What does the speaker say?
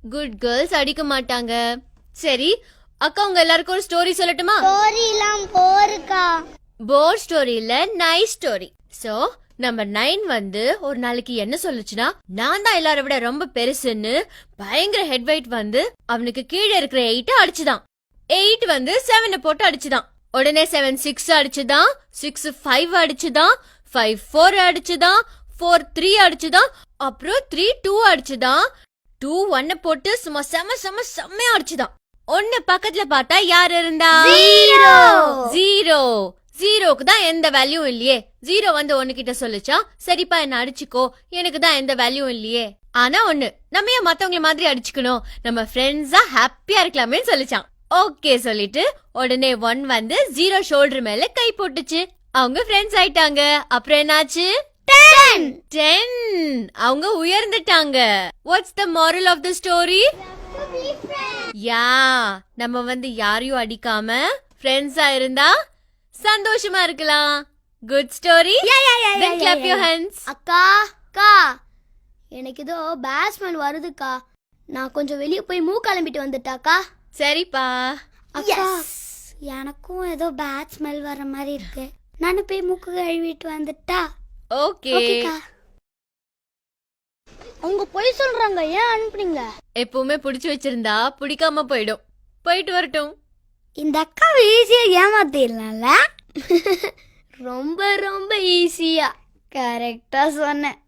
Good girls அடிக்க மாட்டாங்க. சரி அக்கா, உங்க எல்லாருக்கும் ஒரு ஸ்டோரி சொல்லட்டுமா? ஸ்டோரிலாம் போருக்கா. போர் ஸ்டோரி இல்ல, நைஸ் ஸ்டோரி. சோ நம்பர் 9 வந்து ஒரு நாளைக்கு என்ன சொல்லுச்சுன்னா, நான் தான் எல்லாரை விட ரொம்ப பெருசுன்னு பயங்கர ஹெட் வெயிட் வந்து அவனுக்கு கீழே இருக்கிற 8 அடிச்சுதான். 8 வந்து 7 போட்டு அடிச்சுதான். உடனே 7 6 அடிச்சுதான், 6 5 அடிச்சுதான், 5 4 அடிச்சுதான், 4 3 அடிச்சுதான், அப்புறம் 3 2 அடிச்சுதான், 2 1 போட்டு சும்மா செம்மையா அடிச்சுதான். ஒன்னு பக்கத்துல பார்த்தா யார் இருந்தா? ஜீரோ. ஜீரோக்கு தான் எந்த வேல்யூ இல்லையே. ஜீரோ வந்து ஒன்னு கிட்ட சொல்லுச்சா, சரிப்பா என்ன அடிச்சுக்கோ, எனக்கு தான் எந்த வேல்யூ இல்லையே. ஆனா ஒண்ணு, நம்ம ஏன் மத்தவங்கள மாதிரி அடிச்சுக்கணும், நம்ம ஃப்ரெண்ட்ஸா ஹாப்பியா இருக்கலாமே சொல்லிச்சான். ஓகே சொல்லிட்டு உடனே 1 வந்து ஜீரோ ஷோல்டர் மேல கை போட்டுச்சு. அவங்க ஃப்ரெண்ட்ஸ் ஆயிட்டாங்க. அப்புறம் என்னாச்சு? 10. அவங்க உயர்ந்துட்டாங்க. What's the moral of the story? Yeah, நம்ம வந்து யாரையும் அடிக்காம ஃப்ரெண்ட்ஸா இருந்தா சந்தோஷமா இருக்கலாம். Good story. Then clap your hands. அக்கா, எனக்கு ஏதோ பேட்ஸ்மேன் வருதுக்கா. நான் கொஞ்சம் வெளியே போய் மூக்கிளம்பிட்டு வந்துட்டாக்கா. சரிப்பா. அக்கா, எனக்கும் ஏதோ பேட் ஸ்மெல் வர மாதிரி இருக்கு. நானும் போய் மூக்கு கழுவிட்டு வந்துட்டா. ஓகே. அவங்க போய் சொல்றாங்க, ஏன் அனுப்புனீங்க? எப்பவுமே புடிச்சு வச்சிருந்தா பிடிக்காம போயிடும். போயிட்டு வரட்டும். இந்த அக்கா ஈஸியா ஏமாத்திடலாம்ல. ரொம்ப ரொம்ப ஈஸியா. கரெக்டா சொன்னேன்.